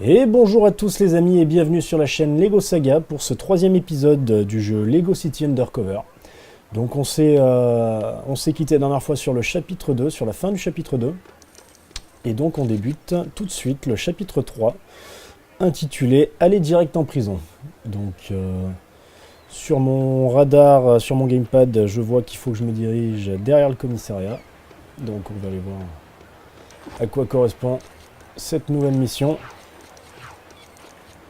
Et bonjour à tous les amis et bienvenue sur la chaîne Lego Saga pour ce troisième épisode du jeu Lego City Undercover. Donc on s'est quitté la dernière fois sur le chapitre 2, sur la fin du chapitre 2. Et donc on débute tout de suite le chapitre 3, intitulé « Aller direct en prison ». Donc sur mon radar, sur mon gamepad, je vois qu'il faut que je me dirige derrière le commissariat. Donc on va aller voir à quoi correspond cette nouvelle mission.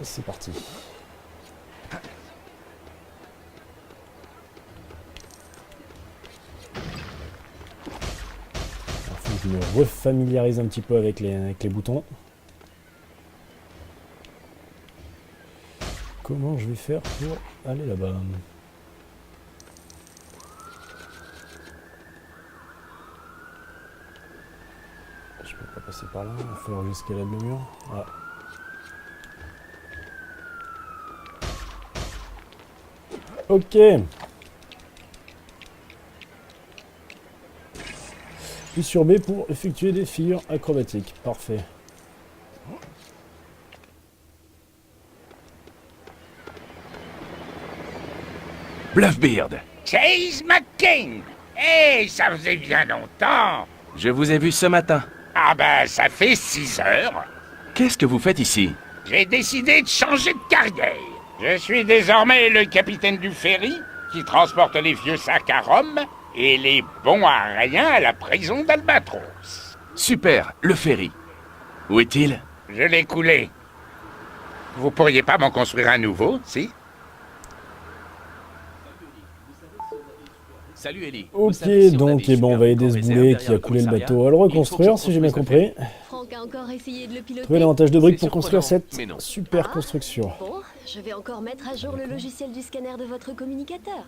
C'est parti. Il faut que je me refamiliarise un petit peu avec les boutons. Comment je vais faire pour aller là-bas? Je peux pas passer par là, il va falloir que j'escalade le mur. Ah. Ok. Puis sur B pour effectuer des figures acrobatiques. Parfait. Bluffbeard, Chase McCain! Hey, ça faisait bien longtemps! je vous ai vu ce matin. Ah ben, ça fait 6 heures. Qu'est-ce que vous faites ici? J'ai décidé de changer de carrière. Je suis désormais le capitaine du ferry qui transporte les vieux sacs à Rome et les bons à rien à la prison d'Albatros. Super, le ferry. Où est-il? Je l'ai coulé. Vous pourriez pas m'en construire un nouveau, si? Salut Ellie. Ok, donc on va aider ce boulet qui a coulé le bateau à le reconstruire, si j'ai bien compris. Franck a encore essayé de le piloter. Trouver davantage de briques C'est pour construire surprenant, cette mais non. super construction. Bon, je vais encore mettre à jour le logiciel du scanner de votre communicateur.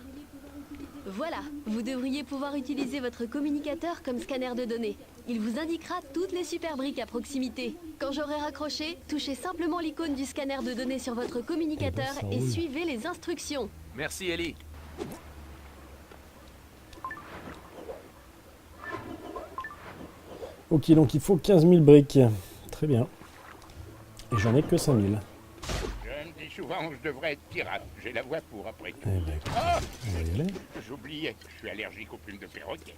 Voilà, vous devriez pouvoir utiliser votre communicateur comme scanner de données. Il vous indiquera toutes les super briques à proximité. Quand j'aurai raccroché, touchez simplement l'icône du scanner de données sur votre communicateur ça et roule. suivez les instructions. Merci Ellie. Ok, donc il faut 15 000 briques. Très bien. Et j'en ai que 5 000. Je me dis souvent que je devrais être pirate. J'ai la voix pour, après tout. Eh ben, écoute, Ah, on va y aller. j'oubliais, je suis allergique aux plumes de perroquet.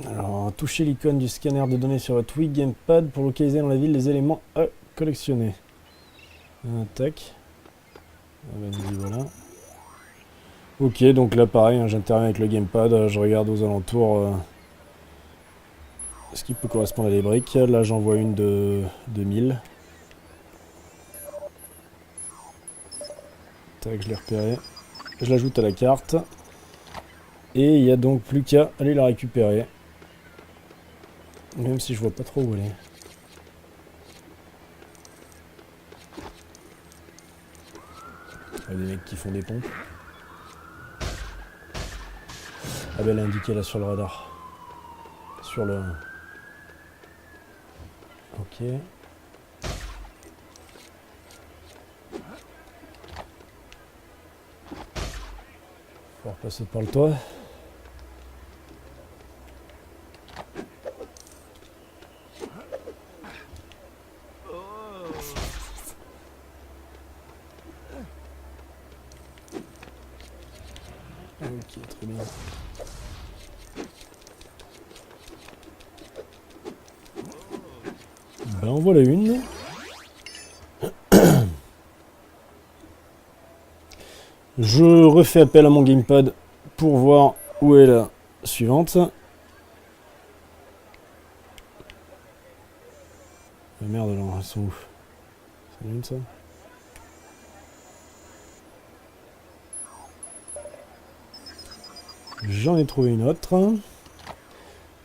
Alors, touchez l'icône du scanner de données sur votre Wii Gamepad pour localiser dans la ville les éléments à collectionner. Tac. Ah ben, vas-y, voilà. Ok, donc là pareil, hein, j'interviens avec le gamepad, je regarde aux alentours ce qui peut correspondre à des briques. Là j'en vois une de 1000. Tac, je l'ai repéré. Je l'ajoute à la carte. Et il n'y a donc plus qu'à aller la récupérer. Même si je vois pas trop où elle est. Il y a des mecs qui font des pompes. Ah ben elle est indiquée là sur le radar. Sur le... Ok. Faut repasser par le toit. Ok, très bien. Ben en voilà une. Je refais appel à mon gamepad pour voir où est la suivante. Ah merde alors, elles sont où? C'est une ça? J'en ai trouvé une autre.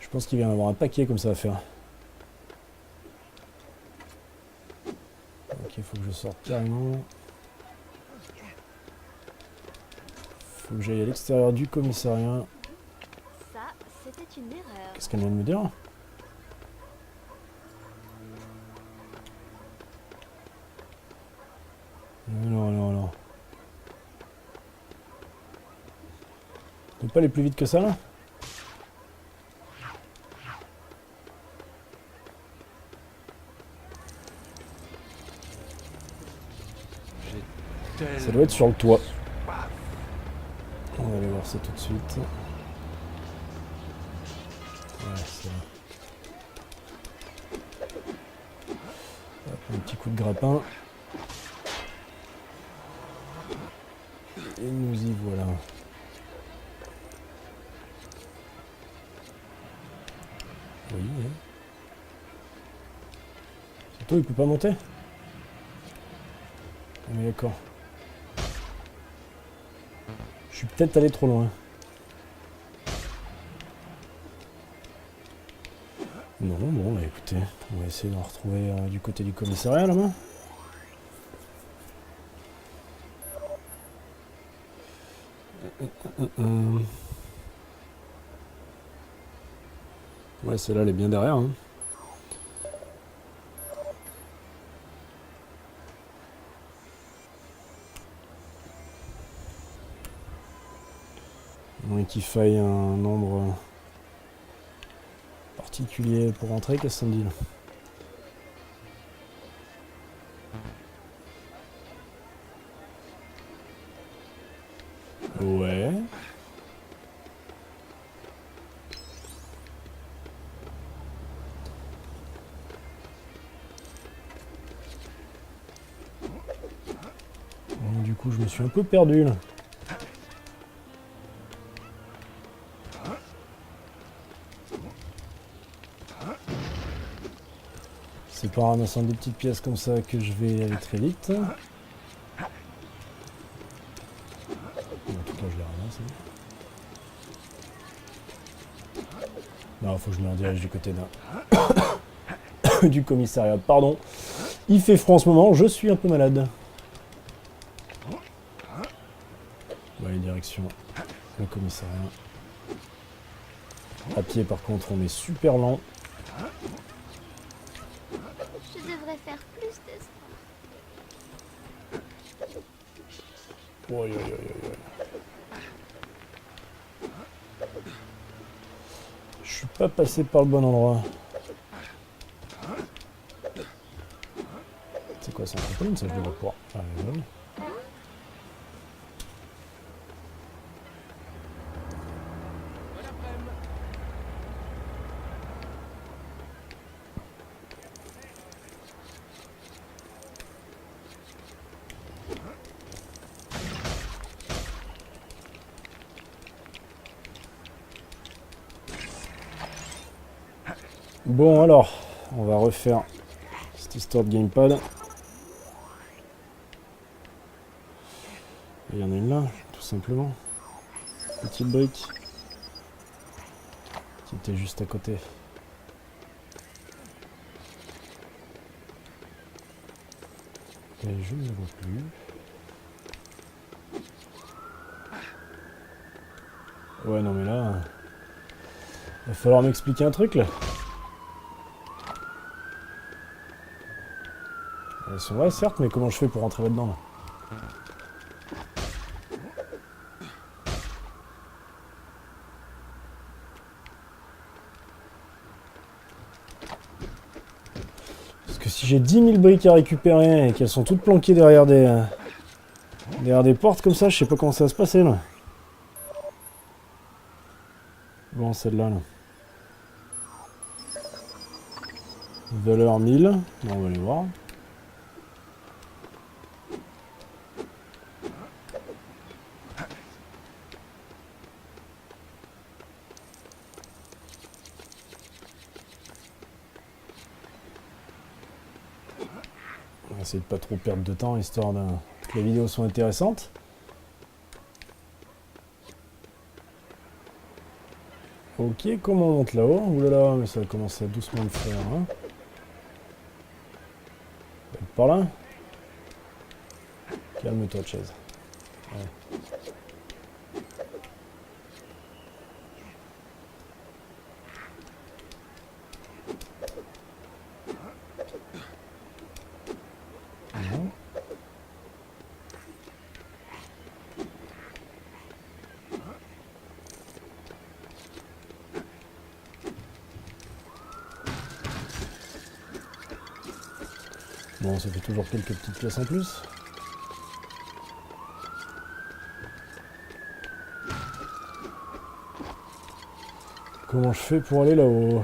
Je pense qu'il va y en avoir un paquet comme ça à faire. Ok, il faut que je sorte carrément. Faut que j'aille à l'extérieur du commissariat. Ça, c'était une erreur. Qu'est-ce qu'elle vient de me dire? Alors. On peut pas aller plus vite que ça là? Ça doit être sur le toit. On va aller voir ça tout de suite. Ouais, c'est là. Hop, un petit coup de grappin. Et nous y voilà. Oui, oui. C'est toi, il peut pas monter? Ah mais d'accord. Je suis peut-être allé trop loin. Non, bon, bah écoutez, on va essayer d'en retrouver du côté du commissariat là-bas. Ouais, celle-là, elle est bien derrière. Hein. Moins qu'il faille un nombre particulier pour rentrer, qu'est-ce que ça me dit là? Ouais. Bon, du coup, je me suis un peu perdu là. C'est pas en ramassant des petites pièces comme ça que je vais aller très vite. En tout cas, je les ramasse. Non, faut que je me redirige du côté d'un du commissariat. Pardon. Il fait froid en ce moment, je suis un peu malade. Ouais, direction le commissariat. À pied, par contre, on est super lent. Je devrais faire plus de sport. Oi, oi, oi, oi. Je suis pas passé par le bon endroit. C'est quoi, c'est un trampoline, ça je devrais pouvoir. Ah, oui. Bon alors, on va refaire cette histoire de gamepad. Il y en a une là, tout simplement. Petite brique. Qui était juste à côté. Et je ne vois plus. Ouais non mais là... Il va falloir m'expliquer un truc là. Elles sont vraies certes, mais comment je fais pour rentrer là-dedans là? Parce que si j'ai 10 000 briques à récupérer et qu'elles sont toutes planquées derrière des portes comme ça, je sais pas comment ça va se passer là. Bon, celle-là là. Valeur 1000. Bon, on va aller voir. On va essayer de pas trop perdre de temps, histoire que les vidéos soient intéressantes. Ok, comment on monte là-haut? Oulala, mais ça va commencer à doucement le faire. Hein. Par là? Calme-toi, chaise. Ouais. Non. bon, ça fait toujours quelques petites pièces en plus. Comment je fais pour aller là-haut?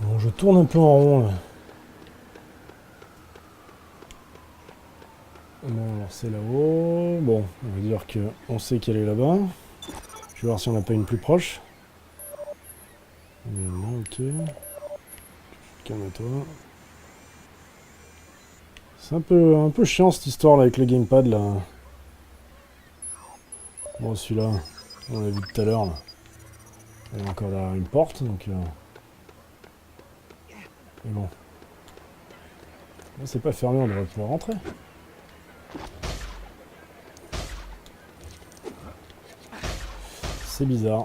Bon, je tourne un peu en rond là. Bon, alors c'est là-haut. Bon, on va dire que on sait qu'elle est là-bas. Je vais voir si on n'a pas une plus proche. Non, ok. Calme-toi. C'est un peu chiant cette histoire là avec le gamepad là. Bon, celui-là, on l'a vu tout à l'heure là. Il y a encore derrière une porte, donc... Mais bon. Là, c'est pas fermé, on devrait pouvoir rentrer. C'est bizarre.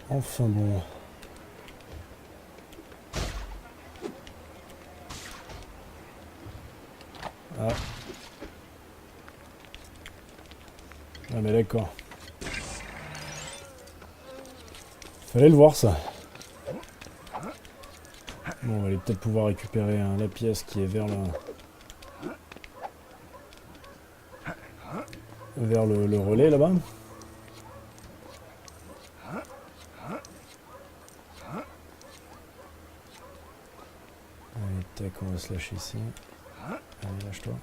Enfin bon. Ah. Ah mais d'accord. Fallait le voir ça. Bon, on va aller peut-être pouvoir récupérer la pièce qui est vers le relais là-bas. Allez, tac, on va se lâcher ici. Allez, lâche-toi.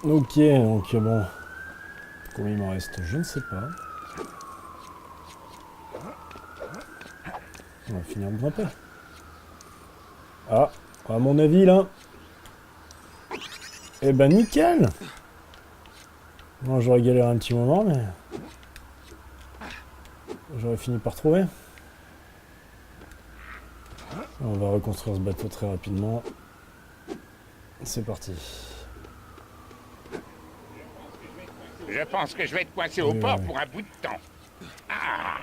Ok, donc bon, combien il m'en reste, je ne sais pas. On va finir de grimper. Ah, à mon avis là. Eh ben nickel. Bon, j'aurais galéré un petit moment, mais j'aurais fini par trouver. On va reconstruire ce bateau très rapidement. C'est parti. Je pense que je vais être coincé au port pour un bout de temps. Ah,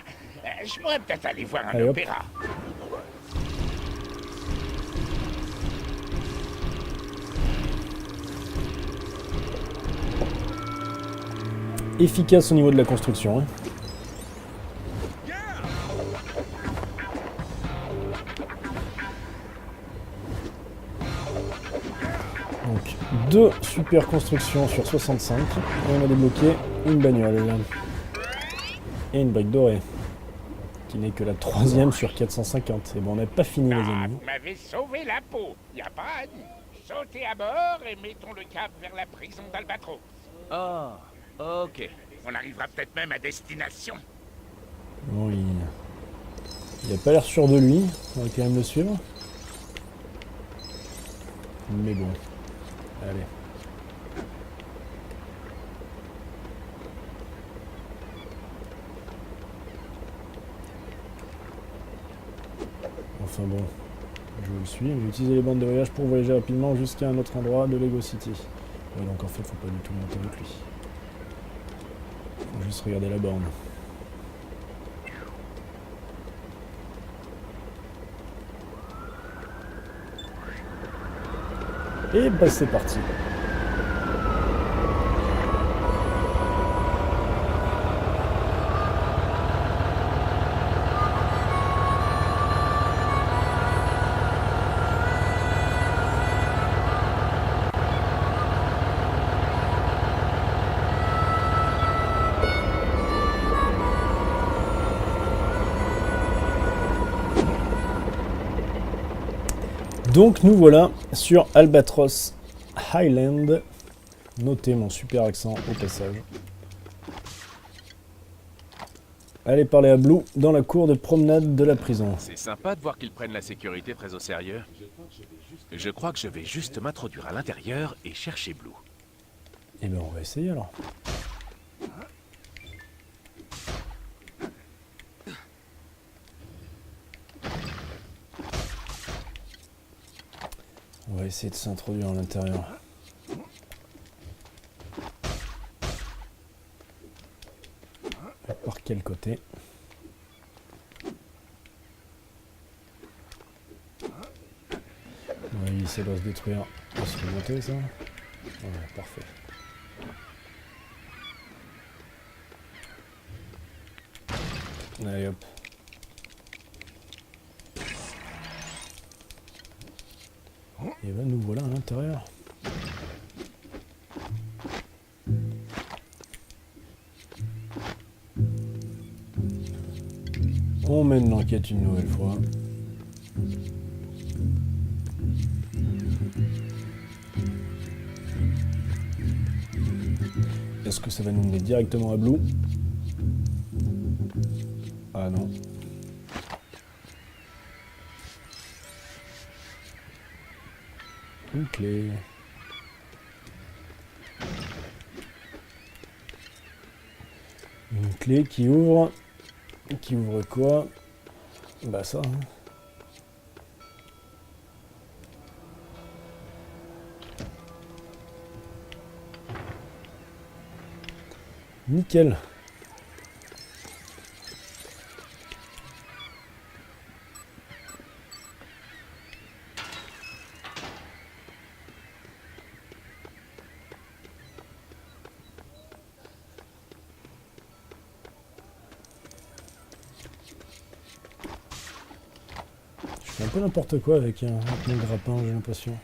je pourrais peut-être aller voir un opéra. Efficace au niveau de la construction. Hein. Donc, 2 super constructions sur 65. Et on a débloqué une bagnole. Et une brique dorée. Qui n'est que la 3e sur 450. Et bon, on n'a pas fini les amis. Vous m'avez sauvé la peau. Y a pas à dire. Sautez à bord et mettons le cap vers la prison d'Albatros. Oh, ok. On arrivera peut-être même à destination. Bon, il a pas l'air sûr de lui. On va quand même le suivre. Mais bon. Allez. Enfin bon. Je le suis. Je vais utiliser les bandes de voyage pour voyager rapidement jusqu'à un autre endroit de Lego City. Ouais, donc en fait, faut pas du tout monter avec lui. Faut juste regarder la borne. Et bah c'est parti. Donc nous voilà sur Albatros Highland. Notez mon super accent au passage. Allez parler à Blue dans la cour de promenade de la prison. C'est sympa de voir qu'ils prennent la sécurité très au sérieux. Je crois que je vais juste m'introduire à l'intérieur et chercher Blue. Eh ben on va essayer alors. On va essayer de s'introduire à l'intérieur. Par quel côté? Oui, ça doit se détruire. Ça se remonter ça? Ouais, parfait. Allez hop. Et ben nous voilà à l'intérieur. On mène l'enquête une nouvelle fois. Est-ce que ça va nous mener directement à Blue? Ah non. Une clé. Une clé qui ouvre. Qui ouvre quoi? Bah ça. Hein. Nickel. Je fais un peu n'importe quoi avec mon grappin, j'ai l'impression.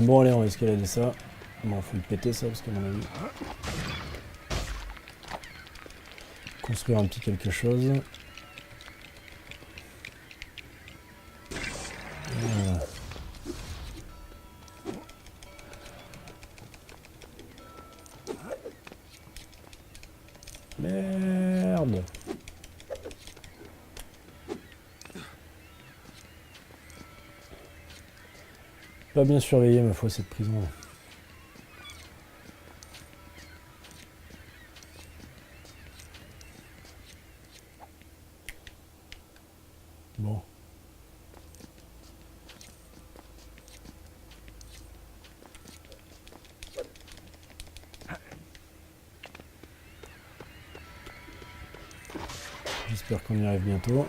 Bon allez, on va escalader ça. Bon, faut le péter ça parce qu'à mon avis... Construire un petit quelque chose. Voilà. Merde. Pas bien surveillé ma foi cette prison. Bon. J'espère qu'on y arrive bientôt.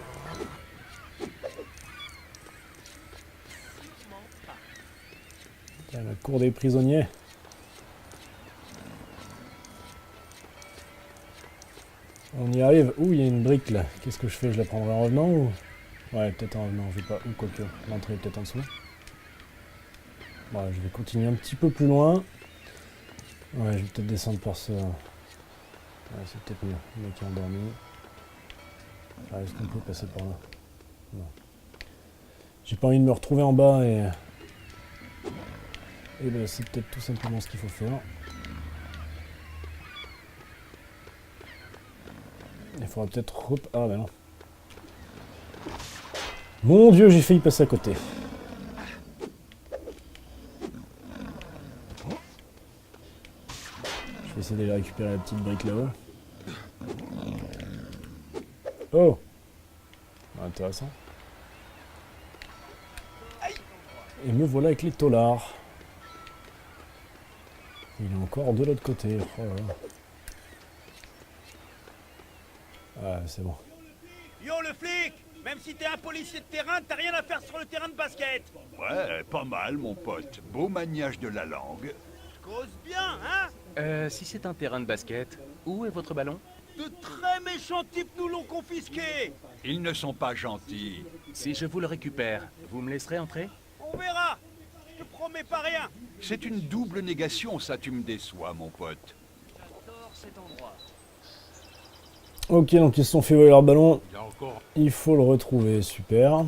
Tiens, la cour des prisonniers. On y arrive. Ouh, il y a une brique là. Qu'est-ce que je fais? Je la prendrai en revenant ou... Ouais, peut-être en revenant, je vais pas... Ou quoique, l'entrée est peut-être en dessous. Bon, je vais continuer un petit peu plus loin. Ouais, je vais peut-être descendre par ce... Ouais, c'est peut-être mieux. Le mec est endormi. Ah, est-ce qu'on peut passer par là? Non. J'ai pas envie de me retrouver en bas et... Et ben c'est peut-être tout simplement ce qu'il faut faire. Il faudra peut-être... Ah ben non. Mon Dieu, j'ai failli passer à côté. Je vais essayer d'aller récupérer la petite brique là-haut. Oh! Intéressant. Et me voilà avec les taulards. Il est encore de l'autre côté. Oh là là. Ah, c'est bon. Yo le flic! Même si t'es un policier de terrain, t'as rien à faire sur le terrain de basket! Ouais, pas mal, mon pote. Beau maniage de la langue. Cause bien, hein? Si c'est un terrain de basket, où est votre ballon? De très méchants types nous l'ont confisqué! Ils ne sont pas gentils. Si je vous le récupère, vous me laisserez entrer? On verra! Je te promets pas rien! C'est une double négation, ça tu me déçois, mon pote. J'adore cet endroit. Ok, donc ils se sont fait voler leur ballon. Il y a encore... Il faut le retrouver, super.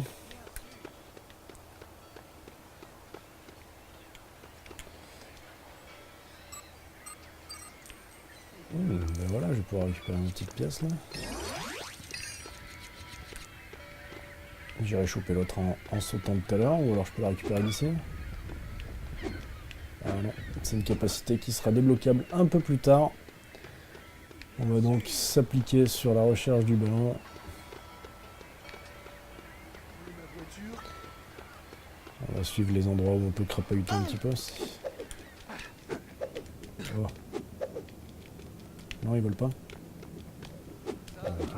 Ben voilà, je vais pouvoir récupérer une petite pièce là. J'irai choper l'autre en sautant tout à l'heure, ou alors je peux la récupérer d'ici. Ah non, c'est une capacité qui sera débloquable un peu plus tard. On va donc s'appliquer sur la recherche du ballon. On va suivre les endroits où on peut crapahuter un petit peu aussi. Oh. Non, ils volent pas. Ah, ok.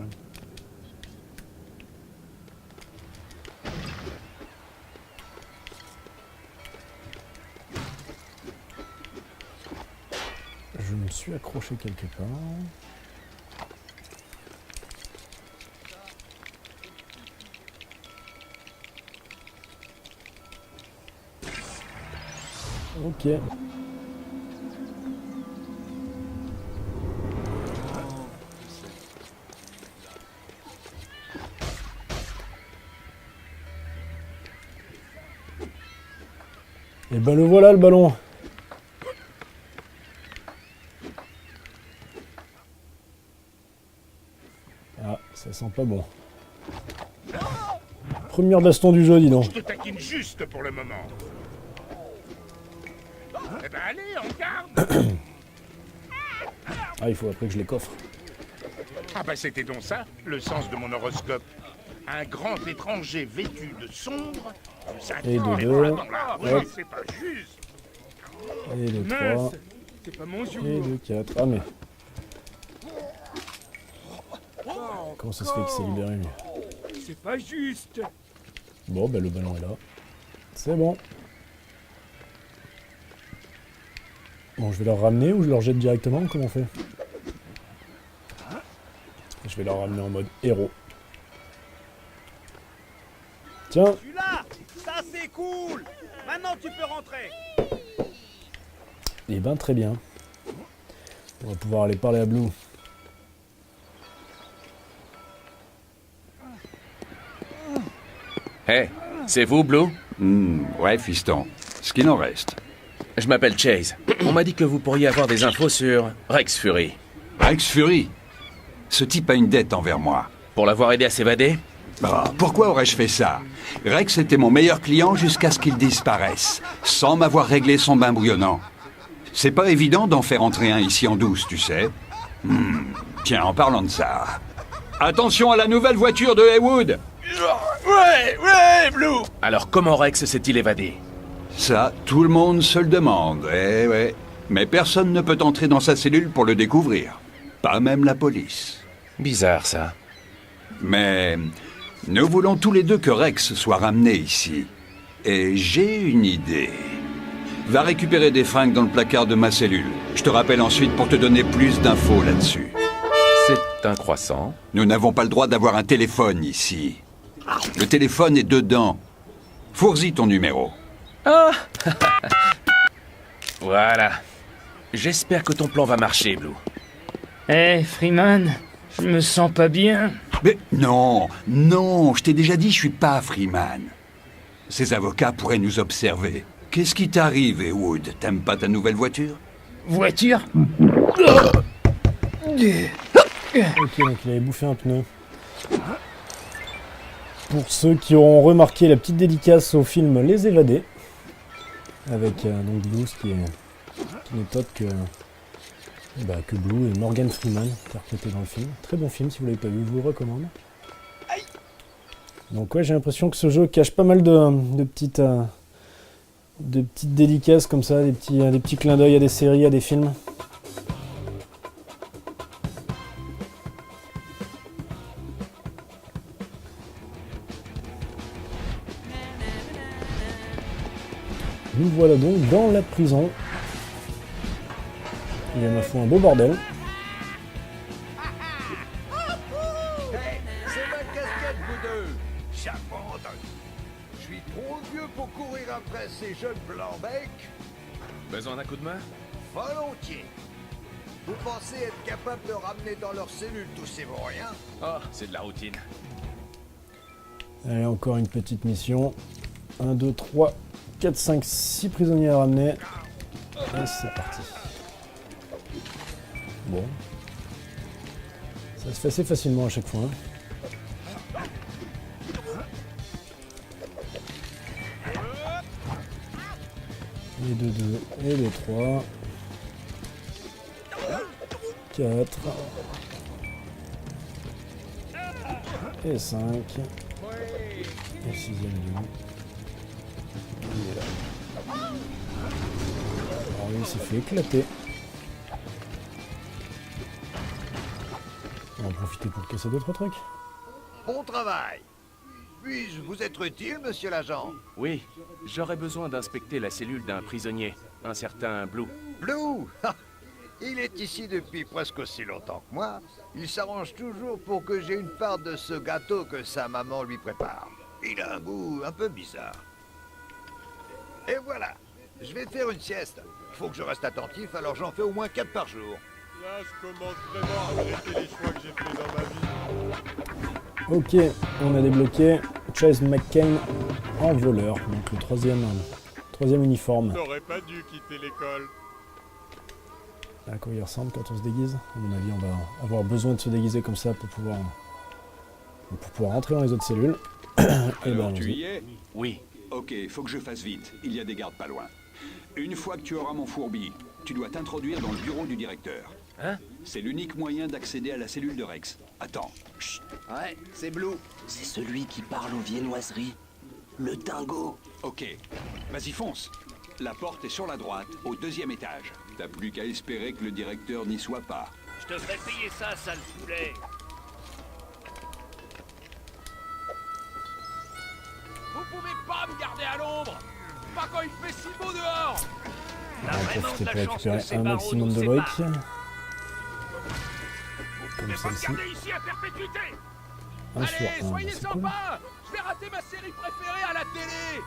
Je me suis accroché quelque part. Ok. Et ben le voilà le ballon. Ah, ça sent pas bon. Première baston du jeu, dis donc. Je te taquine juste pour le moment. Eh ben allez, on garde. Ah, il faut après que je les coffre. Ah bah c'était donc ça, le sens de mon horoscope. Un grand étranger vêtu de sombre. Et de mais deux. voilà, dans la rue, Hop. c'est pas juste. Et de 3. C'est pas mon jour. Et de 4. Ah mais... Comment ça se fait qu'il s'est libéré lui? C'est pas juste. Bon, ben le ballon est là. C'est bon. Bon, je vais leur ramener ou je leur jette directement? Comment on fait? Je vais leur ramener en mode héros. Tiens. Tu l'as. Ça c'est cool. Maintenant tu peux rentrer. Eh ben très bien. On va pouvoir aller parler à Blue. Hé, c'est vous, Blue? Ouais, fiston. Ce qu'il en reste. Je m'appelle Chase. On m'a dit que vous pourriez avoir des infos sur Rex Fury. Rex Fury. Ce type a une dette envers moi. Pour l'avoir aidé à s'évader? Bah, pourquoi aurais-je fait ça? Rex était mon meilleur client jusqu'à ce qu'il disparaisse, sans m'avoir réglé son bain bouillonnant. C'est pas évident d'en faire entrer un ici en douce, tu sais. Tiens, en parlant de ça... Attention à la nouvelle voiture de Heywood! Ouais, Blue. Alors comment Rex s'est-il évadé? Ça, tout le monde se le demande, eh ouais. Mais personne ne peut entrer dans sa cellule pour le découvrir. Pas même la police. Bizarre, ça. Mais nous voulons tous les deux que Rex soit ramené ici. Et j'ai une idée. Va récupérer des fringues dans le placard de ma cellule. Je te rappelle ensuite pour te donner plus d'infos là-dessus. C'est un croissant. Nous n'avons pas le droit d'avoir un téléphone ici. Le téléphone est dedans. Fournis ton numéro. Voilà. J'espère que ton plan va marcher, Blue. Hé, Freeman, je me sens pas bien. Mais non, je t'ai déjà dit, je suis pas Freeman. Ces avocats pourraient nous observer. Qu'est-ce qui t'arrive, Heywood? T'aimes pas ta nouvelle voiture? Voiture? Ok, donc il avait bouffé un pneu. Pour ceux qui auront remarqué la petite dédicace au film Les Évadés, avec donc Blue, qui n'est autre que Blue et Morgan Freeman, interprété dans le film. Très bon film, si vous l'avez pas vu, je vous le recommande. Donc ouais, j'ai l'impression que ce jeu cache pas mal de petites dédicaces comme ça, des petits clins d'œil à des séries, à des films. Nous voilà donc dans la prison. Il y a ma foi un beau bordel. C'est ma casquette, vous deux. J'abandonne. Je suis trop vieux pour courir après ces jeunes blancs-becs. Besoin d'un coup de main? Volontiers. Vous pensez être capable de ramener dans leur cellule tous ces vauriens? Oh, c'est de la routine. Allez, encore une petite mission. 1, 2, 3, 4, 5, 6 prisonniers à ramener. Et c'est parti. Bon. Ça se fait assez facilement à chaque fois. Hein. Et de 2, et de 3. 4. Et 5. Et 6ème ligne. Il est là. Alors lui, il s'est fait éclater. On va en profiter pour casser d'autres trucs. Bon travail. Puis-je vous être utile, monsieur l'agent? Oui, j'aurais besoin d'inspecter la cellule d'un prisonnier, un certain Blue. Blue? Il est ici depuis presque aussi longtemps que moi. Il s'arrange toujours pour que j'ai une part de ce gâteau que sa maman lui prépare. Il a un goût un peu bizarre. Et voilà. Je vais faire une sieste. Il faut que je reste attentif, alors j'en fais au moins 4 par jour. Là, je commence vraiment à regretter les choix que j'ai fait dans ma vie. Ok, on a débloqué Chase McCain en voleur, donc le troisième uniforme. J'aurais pas dû quitter l'école. À quoi il ressemble quand on se déguise? À mon avis, on va avoir besoin de se déguiser comme ça pour pouvoir rentrer dans les autres cellules. Et Alors, tu y es? Oui. Ok, faut que je fasse vite. Il y a des gardes pas loin. Une fois que tu auras mon fourbi, tu dois t'introduire dans le bureau du directeur. Hein? C'est l'unique moyen d'accéder à la cellule de Rex. Attends. Chut. Ouais, c'est Blue. C'est celui qui parle aux viennoiseries. Le dingo. Ok. Vas-y, fonce. La porte est sur la droite, au 2e étage. T'as plus qu'à espérer que le directeur n'y soit pas. Je te ferai payer ça, sale poulet. Vous pouvez pas me garder à l'ombre. Pas quand il fait si beau dehors. On va profiter pour récupérer un maximum de briques. Comme celle-ci. Ici à perpétuité. Un sur Allez, un, soyez c'est cool. sympa. Je vais rater ma série préférée à la télé.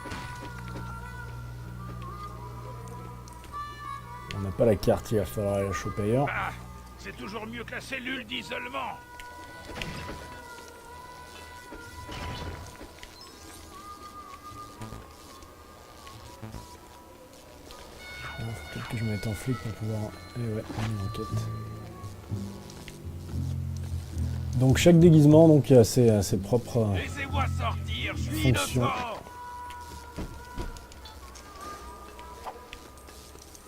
On n'a pas la carte, il va falloir aller la choper ailleurs. Ah, c'est toujours mieux que la cellule d'isolement. Faut peut-être que je me mette en flic pour pouvoir... Eh ouais, une enquête. Donc chaque déguisement donc, a ses propres Laissez-moi sortir, je suis fonctions. innocent.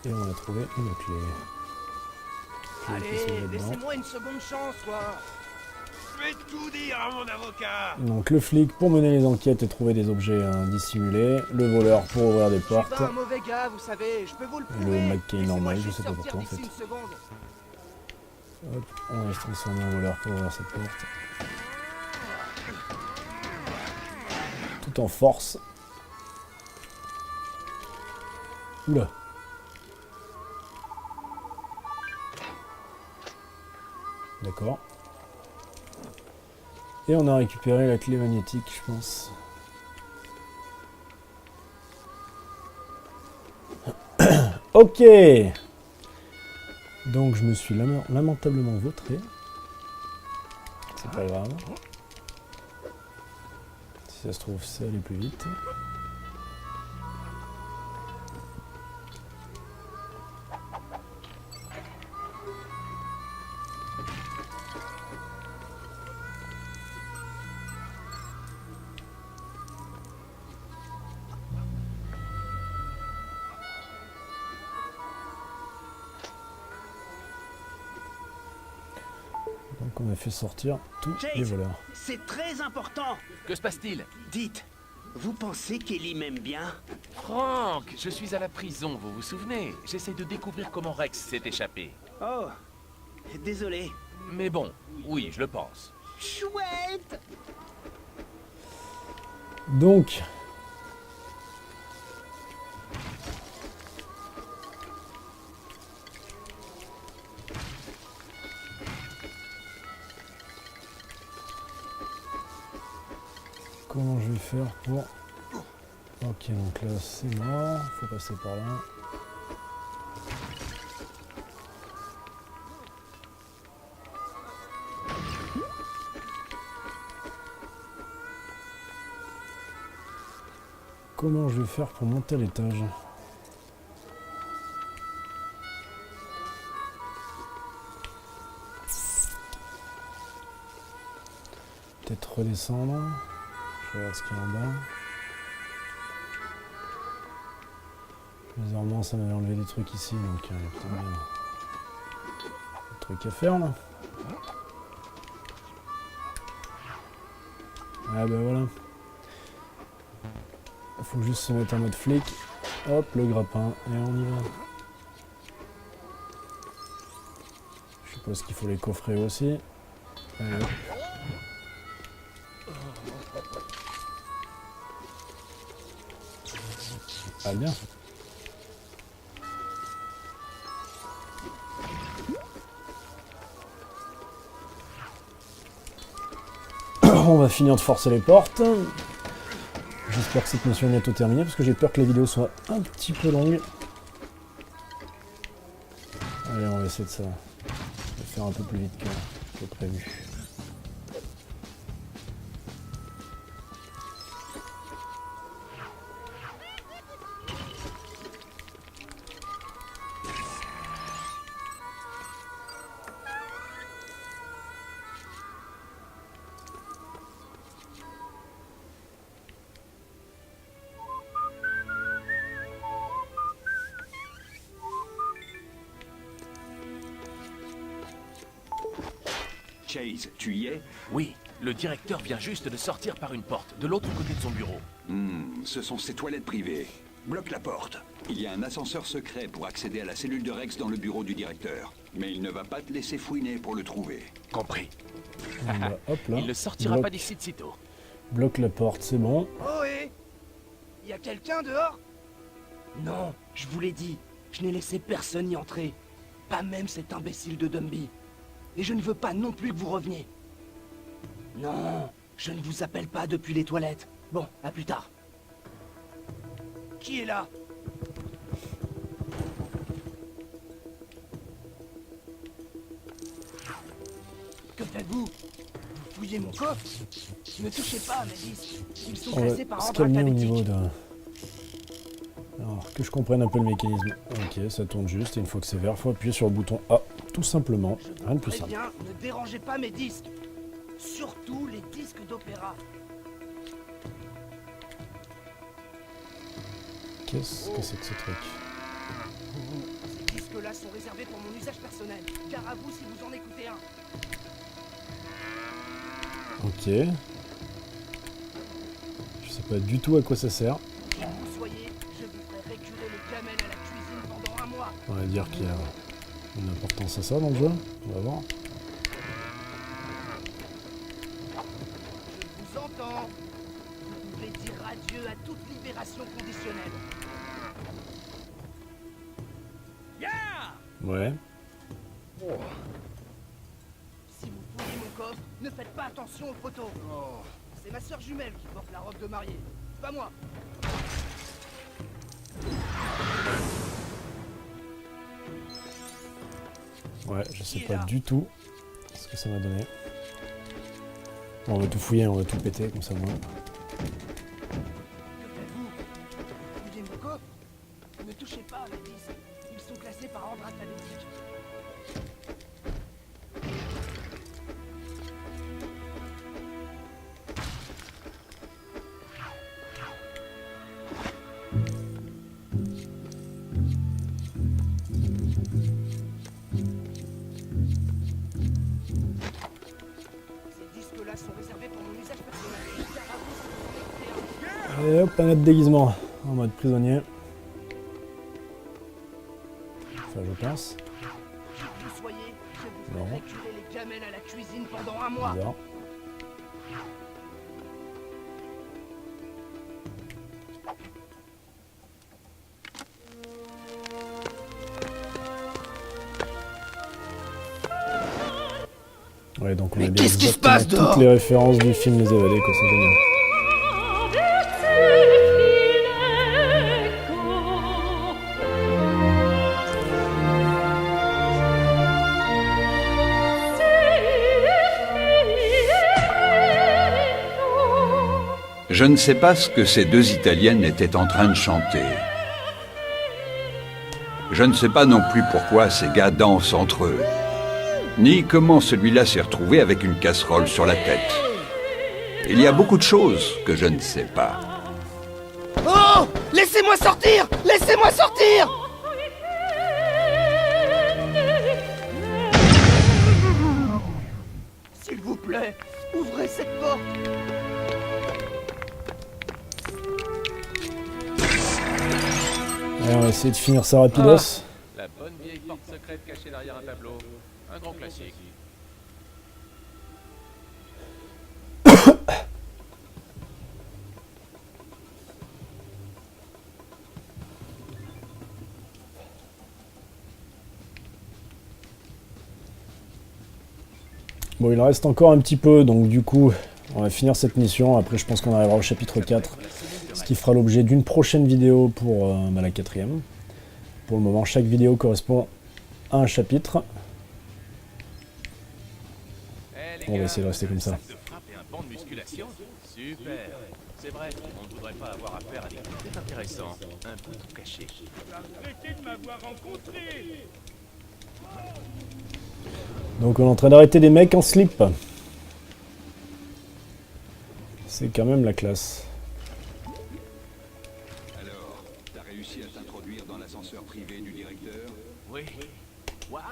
Et on a trouvé une clé. Allez, laissez-moi une seconde chance, quoi. Je vais tout dire à mon avocat. Donc le flic pour mener les enquêtes et trouver des objets dissimulés. Le voleur pour ouvrir des portes. Je suis pas un mauvais gars, vous savez, je peux vous le Et prouver. le McCain normal, je sais pas sortir pourquoi en fait. d'ici une seconde. Hop, on va se transformer en voleur pour ouvrir cette porte. Tout en force. Oula. D'accord. Et on a récupéré la clé magnétique, je pense. Ok. Donc je me suis lamentablement vautré. C'est pas grave. Si ça se trouve, ça allait plus vite. Donc on a fait sortir tous les voleurs. C'est très important. Que se passe-t-il? Dites, vous pensez qu'Ellie m'aime bien? Franck, je suis à la prison, vous vous souvenez? J'essaie de découvrir comment Rex s'est échappé. Oh, désolé. Mais bon, oui, je le pense. Chouette. Donc... Comment je vais faire pour... Ok, donc là c'est mort, faut passer par là. Comment je vais faire pour monter à l'étage? peut-être redescendre. Je regarde ce qu'il y a en bas. Bizarrement, ça m'avait enlevé des trucs ici, donc il y a peut-être bien des trucs à faire là. Ah bah voilà. Il faut juste se mettre en mode flic. Hop, le grappin, et on y va. Je suppose qu'il faut les coffrer aussi. Allez, hop. Ah bien. On va finir de forcer les portes. J'espère que cette mission est bientôt terminée parce que j'ai peur que la vidéo soit un petit peu longue. Allez, on va essayer de faire un peu plus vite que prévu. Chase, tu y es? Oui, le directeur vient juste de sortir par une porte, de l'autre côté de son bureau. Ce sont ses toilettes privées. Bloque la porte. Il y a un ascenseur secret pour accéder à la cellule de Rex dans le bureau du directeur. Mais il ne va pas te laisser fouiner pour le trouver. Compris. Bah, hop là. Il ne sortira pas d'ici de sitôt. Bloque la porte, c'est bon. Oh hé! Y a quelqu'un dehors? Non, je vous l'ai dit. Je n'ai laissé personne y entrer. Pas même cet imbécile de Dumby. Et je ne veux pas non plus que vous reveniez. Non, je ne vous appelle pas depuis les toilettes. Bon, à plus tard. Qui est là? Que faites-vous? Vous fouillez mon coffre? Ne touchez pas à mes disques. Ils sont On va classés par se ordre calmer au alphabétique. niveau de... Alors, que je comprenne un peu le mécanisme. Ok, ça tourne juste, et une fois que c'est vert, il faut appuyer sur le bouton A, tout simplement. Rien de plus simple. Préviens, ne dérangez pas mes disques. Surtout les disques d'opéra. Qu'est-ce que c'est que ce truc? Ces disques-là sont réservés pour mon usage personnel. Gare à vous si vous en écoutez un. Ok. Je sais pas du tout à quoi ça sert. Qui que vous soyez, je vous ferai récurer les gamelles à la cuisine pendant un mois. On va dire qu'il y a une importance à ça dans le jeu. On va voir. Je vous entends. Vous pouvez dire adieu à toute libération conditionnelle. Ouais. Si vous fouillez mon coffre, ne faites pas attention aux photos. C'est ma sœur jumelle qui porte la robe de mariée, pas moi. Ouais, je sais pas du tout ce que ça m'a donné. Bon, on va tout fouiller, on va tout péter, comme ça moi. Que faites-vous? Fouillez mon coffre? Ne touchez pas à mes disques. Ils sont classés par ordre alphabétique. Ces disques-là sont réservés pour mon usage personnel. Gare à vous si vous en écoutez un. Et hop, un autre déguisement, en mode prisonnier. Ça, je pense. Qui que vous soyez, je vous Non. ferai récurer les gamelles à la cuisine pendant un mois. Bizarre. Ouais, donc on a bien qu'est-ce qui se exactement passe dehors toutes les références du film Les Évadés, quoi, c'est génial. Je ne sais pas ce que ces deux Italiennes étaient en train de chanter. Je ne sais pas non plus pourquoi ces gars dansent entre eux. Ni comment celui-là s'est retrouvé avec une casserole sur la tête. Il y a beaucoup de choses que je ne sais pas. Oh! Laissez-moi sortir! Laissez-moi sortir! S'il vous plaît, ouvrez cette porte! Allez, on va essayer de finir ça rapidos. La bonne vieille porte secrète cachée derrière un tableau. Un grand classique. Bon, il en reste encore un petit peu, donc du coup, on va finir cette mission. Après, je pense qu'on arrivera au chapitre 4, ce qui fera l'objet d'une prochaine vidéo pour la 4e. Pour le moment, chaque vidéo correspond à un chapitre. On va essayer de rester comme ça. Super. C'est vrai, on ne voudrait pas avoir affaire à des trucs intéressants. Un bouton caché. Arrêtez de m'avoir rencontré. Donc on est en train d'arrêter des mecs en slip. C'est quand même la classe. Alors, t'as réussi à t'introduire dans l'ascenseur privé du directeur? Oui. Waouh.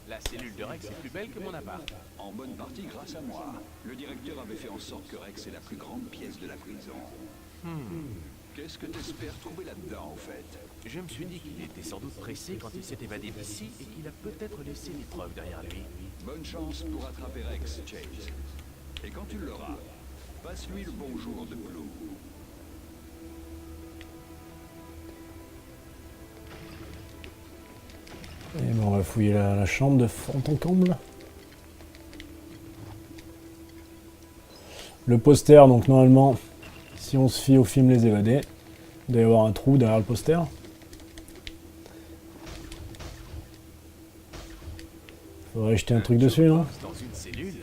La cellule de Rex est plus belle que mon appart. En bonne partie grâce à moi. Le directeur avait fait en sorte que Rex est la plus grande pièce de la prison. Qu'est-ce que t'espères trouver là-dedans, au fait? Je me suis dit qu'il était sans doute pressé quand il s'est évadé d'ici et qu'il a peut-être laissé des preuves derrière lui. Bonne chance pour attraper Rex, Chase. Et quand tu l'auras, passe-lui le bonjour de Blue. Et bon, on va fouiller la chambre de fond en comble. Le poster, donc normalement, si on se fie au film Les Évadés, il doit y avoir un trou derrière le poster. Faudrait jeter un truc dessus, non? Dans une cellule,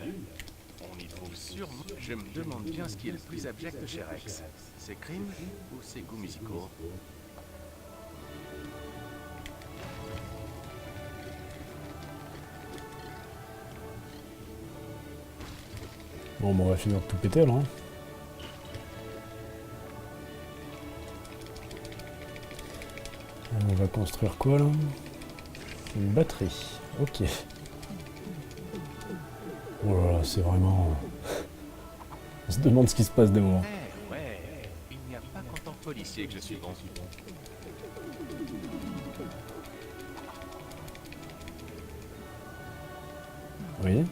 on y trouve sûrement... Je me demande bien ce qui est le plus abject chez Rex. Ses crimes ou ses goûts musicaux? Bon, on va finir de tout péter là. On va construire quoi là? Une batterie. Ok. Oh là là, c'est vraiment... On se demande ce qui se passe des moments. Ouais, il n'y a pas qu'en tant que policier que je suis bon. Oui.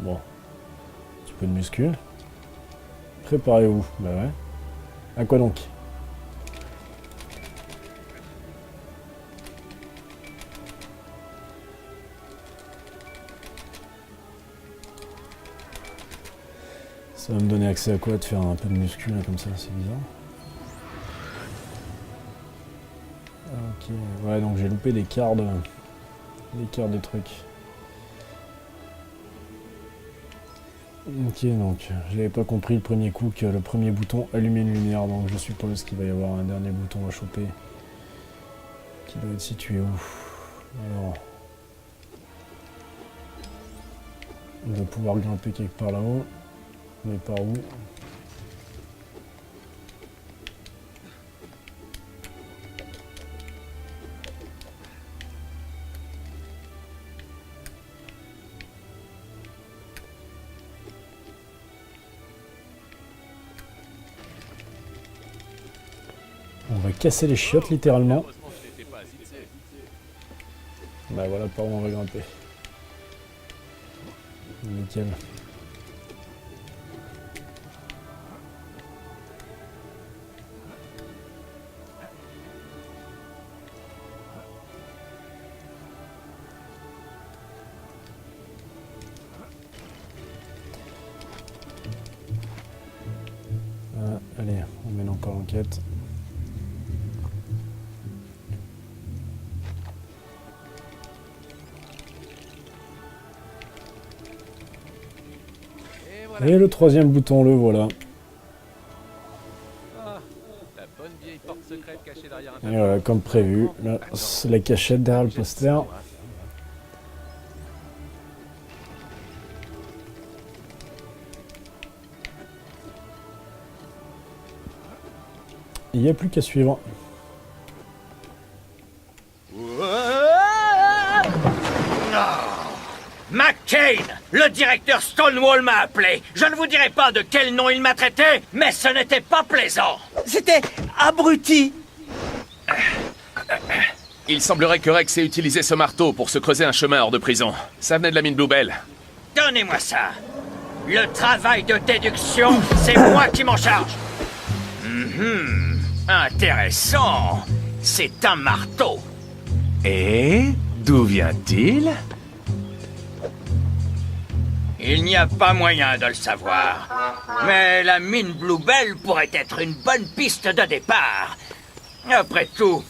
Bon. Un petit peu de muscu. Préparez-vous. Bah ouais. À quoi donc? Ça va me donner accès à quoi de faire un peu de muscu là comme ça, c'est bizarre. Ok, ouais, donc j'ai loupé des quarts de trucs. Ok, donc j'avais pas compris le premier coup que le premier bouton allumait une lumière, donc je suppose qu'il va y avoir un dernier bouton à choper qui doit être situé où? Alors, on va pouvoir grimper quelque part là-haut, mais par où? On va casser les chiottes littéralement. Bah voilà par où on va grimper. Nickel. Allez, on mène encore l'enquête. Et le troisième bouton, le voilà. Ah, la bonne vieille porte secrète cachée derrière un Et tableau. voilà, comme prévu, la cachette derrière le poster. Il n'y a plus qu'à suivre. McCain, le directeur Stonewall m'a appelé. Je ne vous dirai pas de quel nom il m'a traité, mais ce n'était pas plaisant. C'était abruti. Il semblerait que Rex ait utilisé ce marteau pour se creuser un chemin hors de prison. Ça venait de la mine Bluebell. Donnez-moi ça. Le travail de déduction, c'est moi qui m'en charge. Intéressant. C'est un marteau. Et d'où vient-il? Il n'y a pas moyen de le savoir. Mais la mine Bluebell pourrait être une bonne piste de départ. Après tout,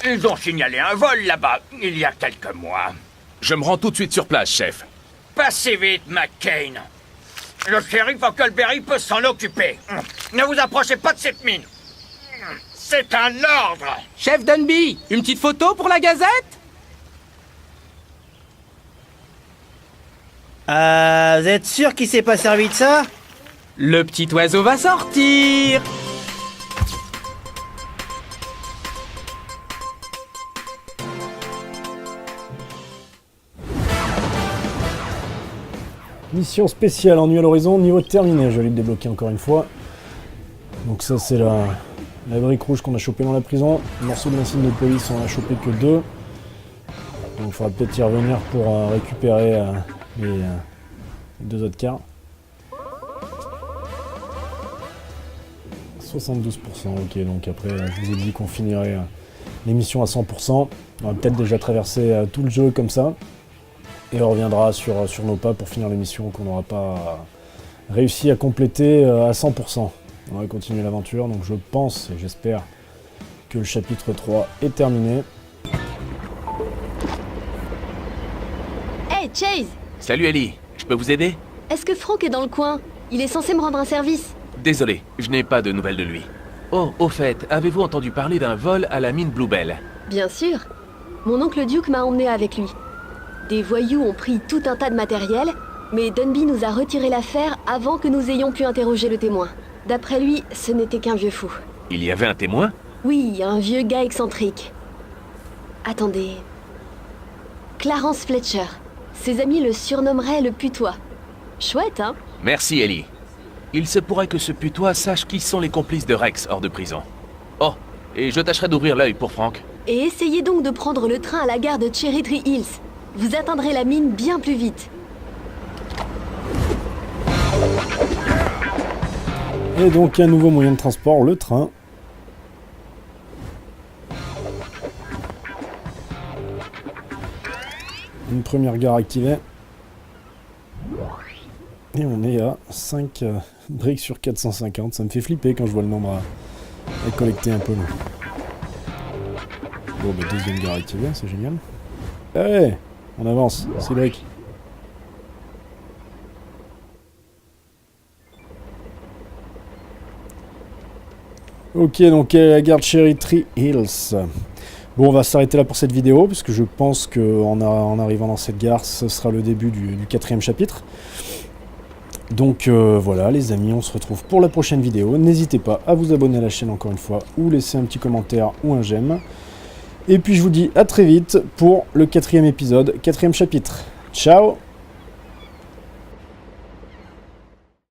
ils ont signalé un vol là-bas, il y a quelques mois. Je me rends tout de suite sur place, chef. Pas si vite, McCain. Le shérif Huckleberry peut s'en occuper. Ne vous approchez pas de cette mine. C'est un ordre. Chef Dunby, une petite photo pour la Gazette? Vous êtes sûr qu'il s'est pas servi de ça? Le petit oiseau va sortir. Mission spéciale en nuit à l'horizon, niveau terminé. Je vais le débloquer encore une fois. Donc ça c'est la brique rouge qu'on a chopé dans la prison. Le morceau de l'insigne de police, on en a chopé que 2. Donc il faudra peut-être y revenir pour récupérer les 2 autres quarts. 72%, ok, donc après je vous ai dit qu'on finirait l'émission à 100%. On va peut-être déjà traverser tout le jeu comme ça. Et on reviendra sur nos pas pour finir l'émission qu'on n'aura pas réussi à compléter à 100%. On va continuer l'aventure, donc je pense et j'espère que le chapitre 3 est terminé. Hey Chase! Salut Ellie, je peux vous aider? Est-ce que Frank est dans le coin? Il est censé me rendre un service. Désolé, je n'ai pas de nouvelles de lui. Oh, au fait, avez-vous entendu parler d'un vol à la mine Bluebell? Bien sûr. Mon oncle Duke m'a emmené avec lui. Des voyous ont pris tout un tas de matériel, mais Dunby nous a retiré l'affaire avant que nous ayons pu interroger le témoin. D'après lui, ce n'était qu'un vieux fou. Il y avait un témoin? Oui, un vieux gars excentrique. Attendez... Clarence Fletcher. Ses amis le surnommeraient le putois. Chouette, hein? Merci Ellie. Il se pourrait que ce putois sache qui sont les complices de Rex hors de prison. Oh, et je tâcherai d'ouvrir l'œil pour Frank. Et essayez donc de prendre le train à la gare de Cherry Tree Hills. Vous atteindrez la mine bien plus vite. Et donc un nouveau moyen de transport, le train. Une première gare activée. Et on est à 5 briques sur 450. Ça me fait flipper quand je vois le nombre à collecter un peu. Bon, bah deuxième gare activée, c'est génial. Allez, on avance, c'est briques. Ok, donc la gare de Cherry Tree Hills. Bon, on va s'arrêter là pour cette vidéo, puisque je pense qu'en arrivant dans cette gare, ce sera le début du 4e chapitre. Donc voilà les amis, on se retrouve pour la prochaine vidéo. N'hésitez pas à vous abonner à la chaîne encore une fois, ou laisser un petit commentaire ou un j'aime. Et puis je vous dis à très vite pour le 4e épisode, 4e chapitre. Ciao!